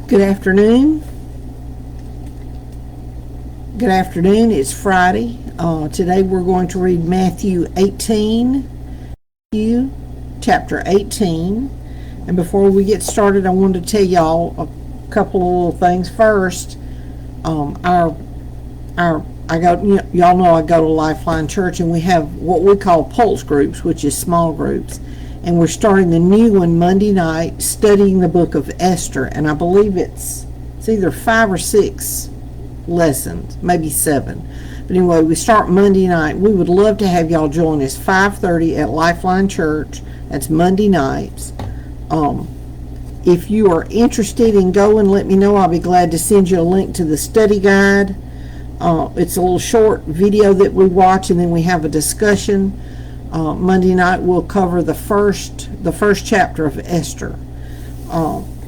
Good afternoon. Good afternoon. It's Friday. Today we're going to read Matthew 18, chapter 18. And before we get started, I wanted to tell y'all a couple of little things. First, y'all know I go to Lifeline Church, and we have what we call pulse groups, which is small groups. And we're starting the new one Monday night, studying the book of Esther. And I believe it's either 5 or 6 lessons, maybe 7. But anyway, we start Monday night. We would love to have y'all join us 5:30 at Lifeline Church. That's Monday nights. If you are interested in going, let me know. I'll be glad to send you a link to the study guide. It's a little short video that we watch, and then we have a discussion. Monday night we'll cover the first chapter of Esther,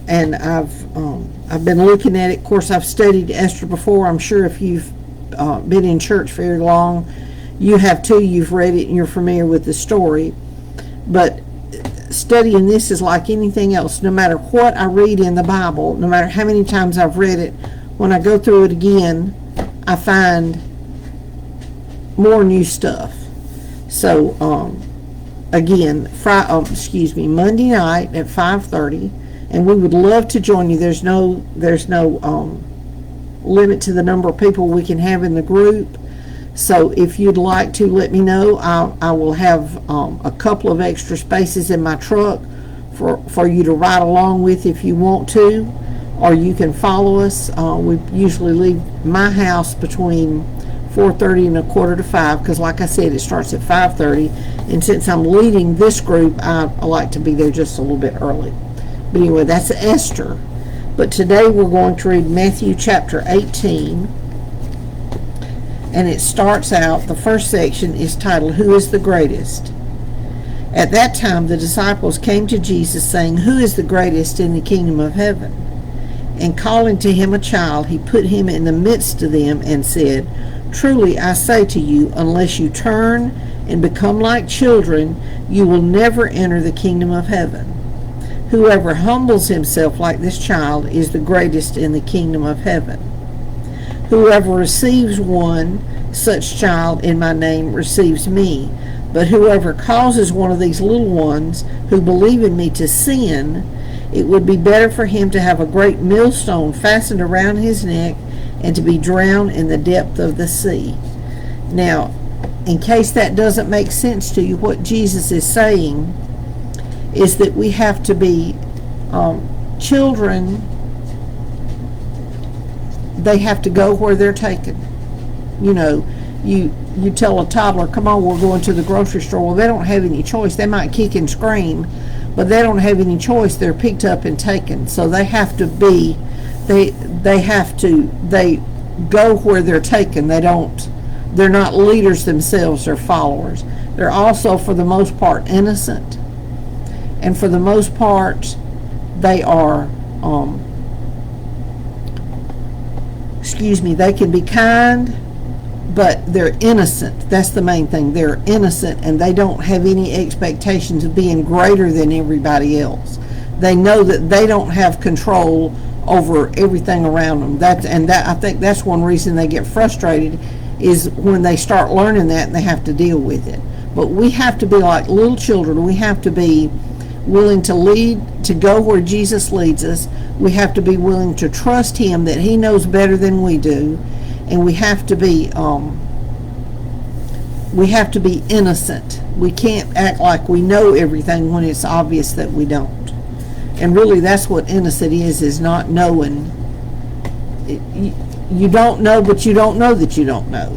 and I've been looking at it. Of course, I've studied Esther before. I'm sure if you've been in church very long, you have too. You've read it and you're familiar with the story. But studying this is like anything else. No matter what I read in the Bible, no matter how many times I've read it, when I go through it again, I find more new stuff. So, again, Monday night at 5:30, and we would love to join you. There's no limit to the number of people we can have in the group. So, if you'd like to, let me know. I will have a couple of extra spaces in my truck for you to ride along with if you want to, or you can follow us. We usually leave my house between 4:30 and 4:45, because like I said, it starts at 5:30, and since I'm leading this group, I like to be there just a little bit early. But anyway, that's Esther. But today we're going to read Matthew chapter 18, and it starts out, the first section is titled, Who is the Greatest? At that time the disciples came to Jesus, saying, Who is the greatest in the kingdom of heaven? And calling to him a child, he put him in the midst of them and said, Truly I say to you, unless you turn and become like children, you will never enter the kingdom of heaven. Whoever humbles himself like this child is the greatest in the kingdom of heaven. Whoever receives one such child in my name receives me. But whoever causes one of these little ones who believe in me to sin, it would be better for him to have a great millstone fastened around his neck and to be drowned in the depth of the sea. Now, in case that doesn't make sense to you, what Jesus is saying is that we have to be children. They have to go where they're taken. You know, you tell a toddler, come on, we're going to the grocery store. Well, they don't have any choice. They might kick and scream, but they don't have any choice. They're picked up and taken. So they have to be, they go where they're taken. They're not leaders themselves, they're followers. They're also, for the most part, innocent. And for the most part, they are, they can be kind, but they're innocent. That's the main thing. They're innocent, and they don't have any expectations of being greater than everybody else. They know that they don't have control over everything around them. I think that's one reason they get frustrated, is when they start learning that and they have to deal with it. But we have to be like little children. We have to be willing to lead, to go where Jesus leads us. We have to be willing to trust him that he knows better than we do, and we have to be innocent. We can't act like we know everything when it's obvious that we don't. And really, that's what innocent is not knowing. You don't know, but you don't know that you don't know.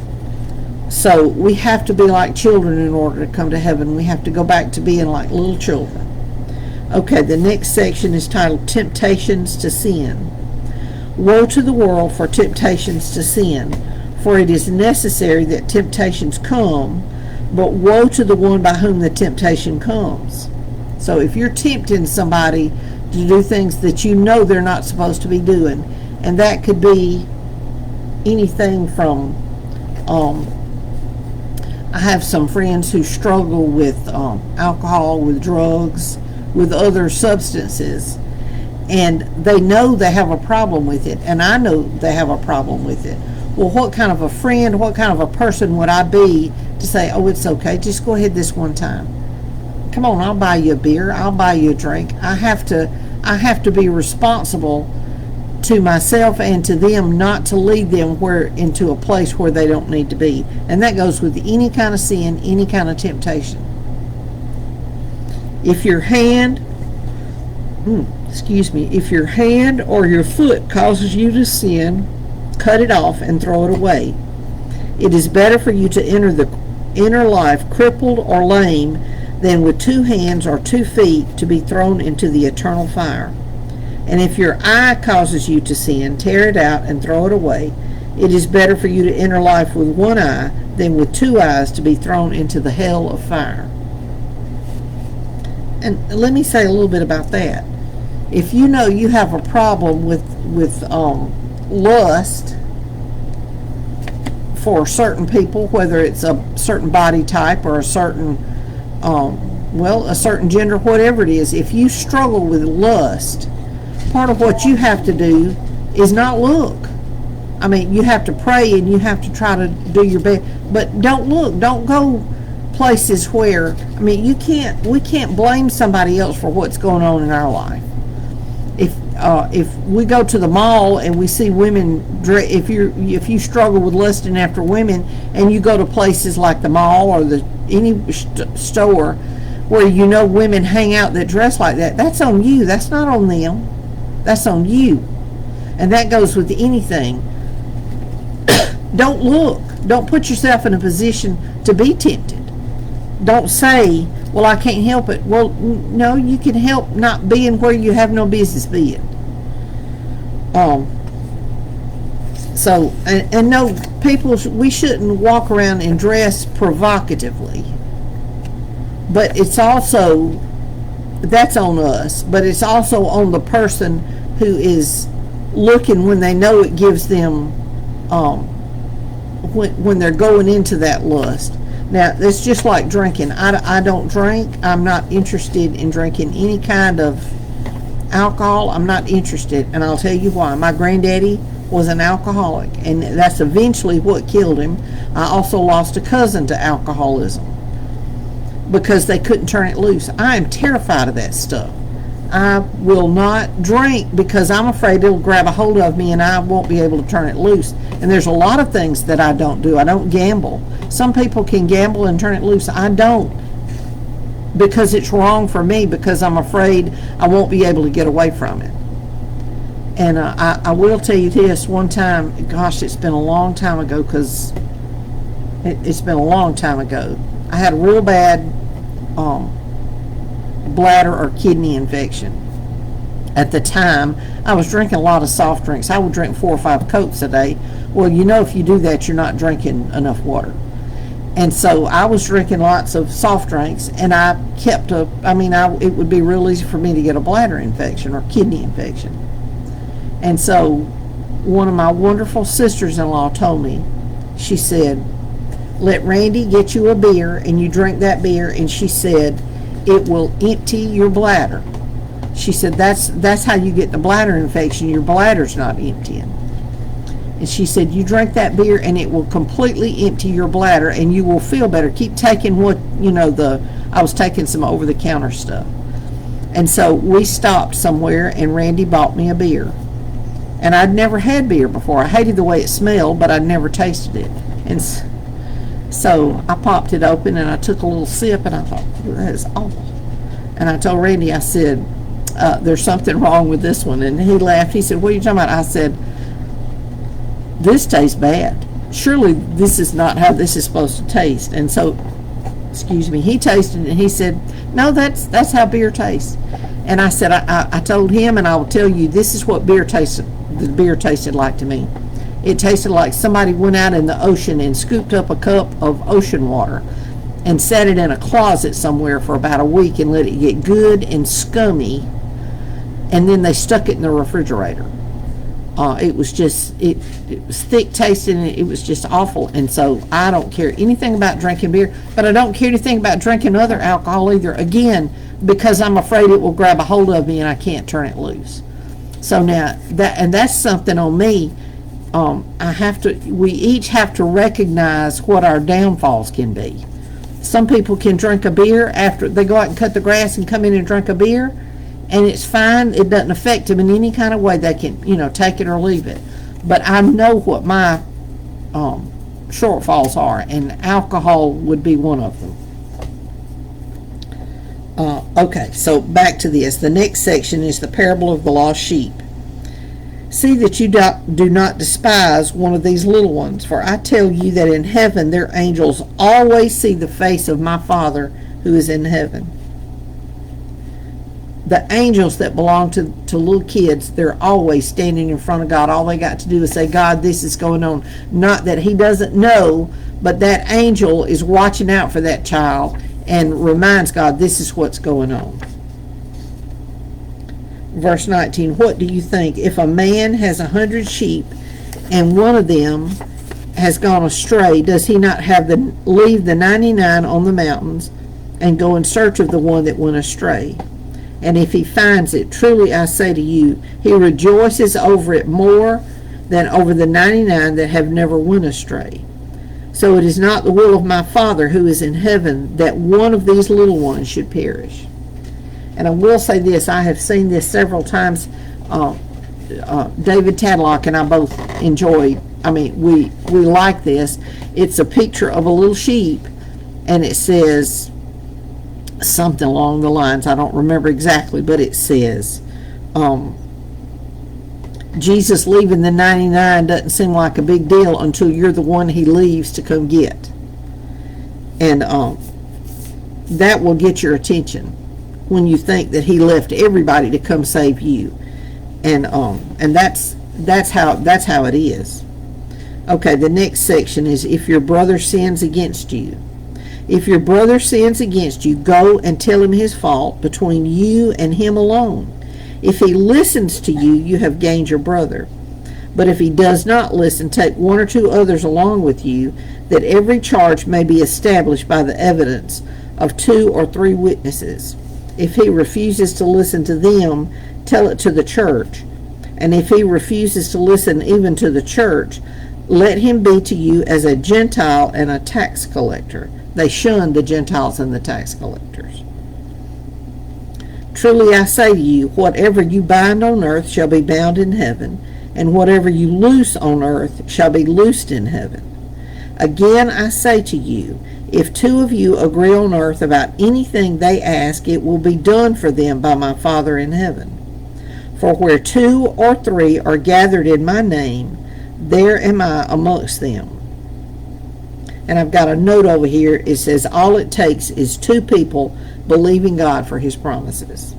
So we have to be like children in order to come to heaven. We have to go back to being like little children. Okay, the next section is titled Temptations to Sin. Woe to the world for temptations to sin, for it is necessary that temptations come, but woe to the one by whom the temptation comes. So if you're tempting somebody to do things that you know they're not supposed to be doing, and that could be anything from, I have some friends who struggle with alcohol, with drugs, with other substances, and they know they have a problem with it, and I know they have a problem with it. Well, what kind of a friend, what kind of a person would I be to say, oh, it's okay, just go ahead this one time. Come on, I'll buy you a beer, I'll buy you a drink. I have to be responsible to myself and to them, not to lead them into a place where they don't need to be. And that goes with any kind of sin, any kind of temptation. If your hand if your hand or your foot causes you to sin, cut it off and throw it away. It is better for you to enter the inner life crippled or lame than with 2 hands or 2 feet to be thrown into the eternal fire. And if your eye causes you to sin, tear it out and throw it away. It is better for you to enter life with 1 eye than with 2 eyes to be thrown into the hell of fire. And let me say a little bit about that. If you know you have a problem with lust for certain people, whether it's a certain body type or a certain a certain gender, whatever it is, if you struggle with lust, part of what you have to do is not look. I mean, you have to pray and you have to try to do your best, but don't look. Don't go places where, I mean, we can't blame somebody else for what's going on in our life. If we go to the mall and we see women, if you struggle with lusting after women and you go to places like the mall or any store where you know women hang out that dress like that, that's on you. That's not on them. That's on you. And that goes with anything. Don't look. Don't put yourself in a position to be tempted. Don't say, well, I can't help it. Well, no, you can help not being where you have no business being. So, and no, people, we shouldn't walk around and dress provocatively. But it's also, that's on us, but it's also on the person who is looking when they know it gives them, when they're going into that lust. Now, it's just like drinking. I don't drink. I'm not interested in drinking any kind of alcohol. I'm not interested, and I'll tell you why. My granddaddy was an alcoholic, and that's eventually what killed him. I also lost a cousin to alcoholism because they couldn't turn it loose. I am terrified of that stuff. I will not drink because I'm afraid it'll grab a hold of me and I won't be able to turn it loose. And there's a lot of things that I don't do. I don't gamble. Some people can gamble and turn it loose. I don't, because it's wrong for me, because I'm afraid I won't be able to get away from it. And I will tell you this, one time, gosh, it's been a long time ago, because it's been a long time ago. I had a real bad bladder or kidney infection. At the time, I was drinking a lot of soft drinks. I would drink 4 or 5 Cokes a day. Well, you know, if you do that, you're not drinking enough water. And so I was drinking lots of soft drinks, and I kept it would be real easy for me to get a bladder infection or kidney infection. And so one of my wonderful sisters-in-law told me, she said, let Randy get you a beer and you drink that beer, and she said, it will empty your bladder. She said, that's how you get the bladder infection. Your bladder's not emptying. And she said, you drink that beer and it will completely empty your bladder and you will feel better. Keep taking I was taking some over-the-counter stuff. And so we stopped somewhere and Randy bought me a beer. And I'd never had beer before. I hated the way it smelled, but I'd never tasted it. And so I popped it open and I took a little sip and I thought, that is awful. And I told Randy, I said, there's something wrong with this one. And he laughed. He said, what are you talking about? I said, this tastes bad. Surely this is not how this is supposed to taste. And so, he tasted it and he said, no, that's how beer tastes. And I said, I told him, and I will tell you, this is what the beer tasted like to me. It tasted like somebody went out in the ocean and scooped up a cup of ocean water and set it in a closet somewhere for about a week and let it get good and scummy, and then they stuck it in the refrigerator. It was thick tasting, and it was just awful. And so I don't care anything about drinking beer, but I don't care anything about drinking other alcohol either, again, because I'm afraid it will grab a hold of me and I can't turn it loose. So now that's something on me. We each have to recognize what our downfalls can be. Some people can drink a beer after they go out and cut the grass and come in and drink a beer, and it's fine. It doesn't affect them in any kind of way. They can, take it or leave it. But I know what my shortfalls are, and alcohol would be one of them. Okay, so back to this. The next section is the parable of the lost sheep. See that you do not despise one of these little ones, for I tell you that in heaven their angels always see the face of my Father who is in heaven. The angels that belong to little kids, they're always standing in front of God. All they got to do is say, God, this is going on. Not that he doesn't know, but that angel is watching out for that child and reminds God this is what's going on. Verse 19, what do you think? If a man has 100 sheep and one of them has gone astray, does he not leave the 99 on the mountains and go in search of the one that went astray? And if he finds it, truly I say to you, he rejoices over it more than over the 99 that have never went astray. So it is not the will of my Father who is in heaven that one of these little ones should perish. And I will say this, I have seen this several times. David Tadlock and I both enjoy, we like this. It's a picture of a little sheep, and it says something along the lines, I don't remember exactly, but it says, Jesus leaving the 99 doesn't seem like a big deal until you're the one he leaves to come get. And that will get your attention when you think that he left everybody to come save you. And that's how it is. Okay, the next section is if your brother sins against you. If your brother sins against you, go and tell him his fault between you and him alone. If he listens to you, you have gained your brother. But if he does not listen, take one or two others along with you, that every charge may be established by the evidence of 2 or 3 witnesses. If he refuses to listen to them, tell it to the church. And if he refuses to listen even to the church, let him be to you as a Gentile and a tax collector. They shunned the Gentiles and the tax collectors. Truly I say to you, whatever you bind on earth shall be bound in heaven, and whatever you loose on earth shall be loosed in heaven. Again I say to you, if 2 of you agree on earth about anything they ask, it will be done for them by my Father in heaven. For where 2 or 3 are gathered in my name, there am I amongst them. And I've got a note over here. It says all it takes is 2 people believing God for his promises.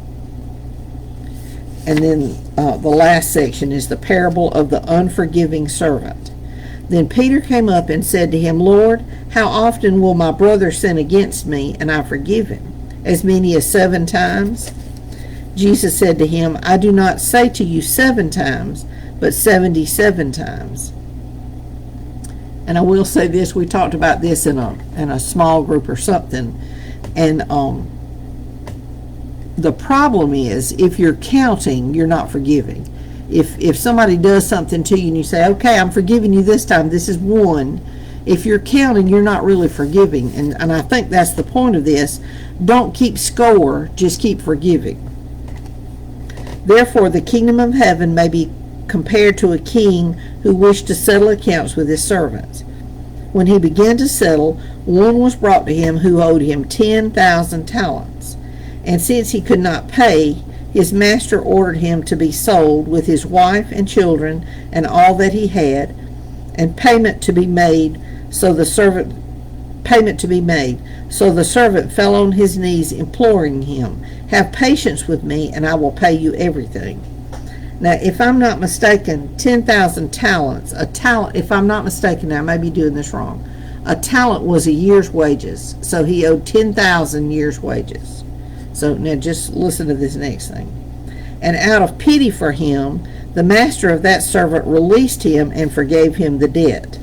And then the last section is the parable of the unforgiving servant. Then Peter came up and said to him, Lord, how often will my brother sin against me and I forgive him? As many as 7 times? Jesus said to him, I do not say to you 7 times, but 77 times. And I will say this, we talked about this in a small group or something, and the problem is if you're counting, you're not forgiving. If somebody does something to you and you say, okay, I'm forgiving you this time, this is 1, if you're counting, you're not really forgiving. And I think that's the point of this. Don't keep score, just keep forgiving. Therefore, the kingdom of heaven may be compared to a king who wished to settle accounts with his servants. When he began to settle, one was brought to him who owed him 10,000 talents. And since he could not pay, his master ordered him to be sold with his wife and children and all that he had, and payment to be made. So the servant fell on his knees, imploring him, have patience with me, and I will pay you everything. Now, if I'm not mistaken, 10,000 talents, if I'm not mistaken, now I may be doing this wrong, a talent was a year's wages, so he owed 10,000 years' wages. So now just listen to this next thing. And out of pity for him, the master of that servant released him and forgave him the debt.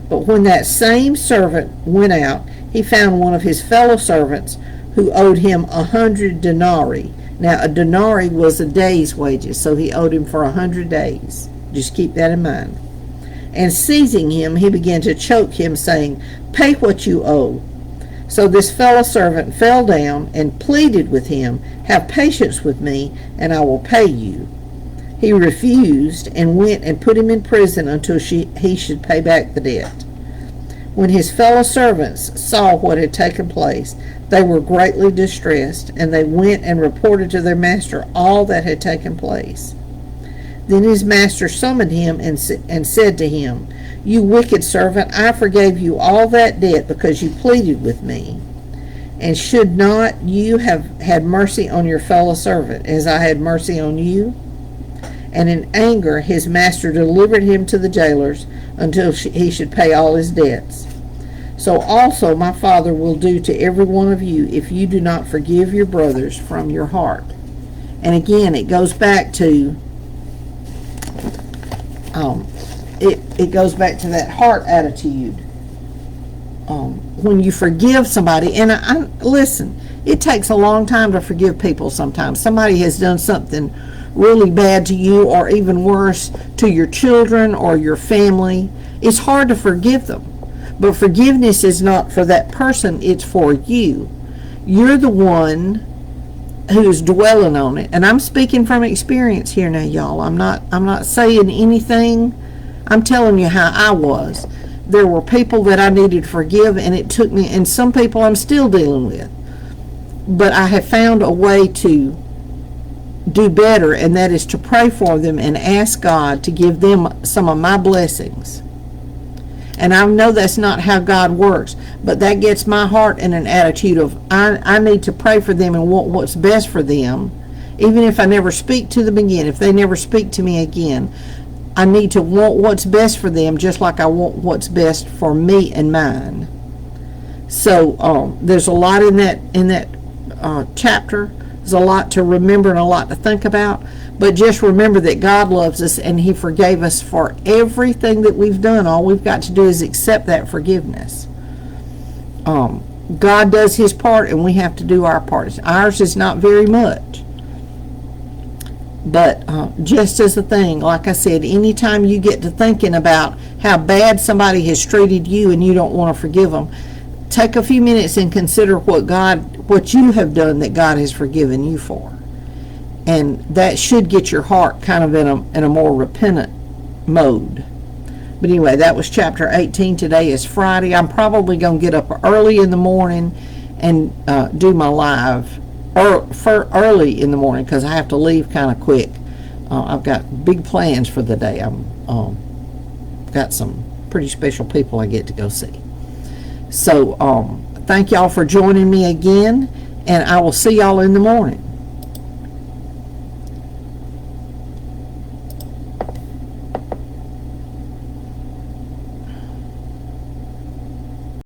But when that same servant went out, he found one of his fellow servants who owed him 100 denarii, Now, a denarii was a day's wages, so he owed him for 100 days. Just keep that in mind. And seizing him, he began to choke him, saying, "Pay what you owe." So this fellow servant fell down and pleaded with him, "Have patience with me, and I will pay you." He refused and went and put him in prison until he should pay back the debt. When his fellow servants saw what had taken place, they were greatly distressed, and they went and reported to their master all that had taken place. Then his master summoned him and said to him, "You wicked servant, I forgave you all that debt because you pleaded with me. And should not you have had mercy on your fellow servant, as I had mercy on you?" And in anger his master delivered him to the jailers until he should pay all his debts. So also my Father will do to every one of you if you do not forgive your brothers from your heart. And again, it goes back to it goes back to that heart attitude. When you forgive somebody, and I listen, it takes a long time to forgive people sometimes. Somebody has done something really bad to you, or even worse, to your children or your family. It's hard to forgive them. But forgiveness is not for that person, it's for you. You're the one who's dwelling on it. And I'm speaking from experience here now, y'all. I'm not saying anything. I'm telling you how I was. There were people that I needed to forgive, and it took me, and some people I'm still dealing with. But I have found a way to do better, and that is to pray for them and ask God to give them some of my blessings. And I know that's not how God works, but that gets my heart in an attitude of I need to pray for them and want what's best for them. Even if I never speak to them again, if they never speak to me again, I need to want what's best for them, just like I want what's best for me and mine. So there's a lot in that chapter. There's a lot to remember and a lot to think about. But just remember that God loves us, and He forgave us for everything that we've done. All we've got to do is accept that forgiveness. God does His part, and we have to do our part. Ours is not very much. But just as a thing, like I said, anytime you get to thinking about how bad somebody has treated you and you don't want to forgive them, take a few minutes and consider what you have done that God has forgiven you for. And that should get your heart kind of in a more repentant mode. But anyway, that was chapter 18. Today is Friday. I'm probably going to get up early in the morning and do my live early in the morning, because I have to leave kind of quick. I've got big plans for the day. I'm got some pretty special people I get to go see. So thank y'all for joining me again, and I will see y'all in the morning.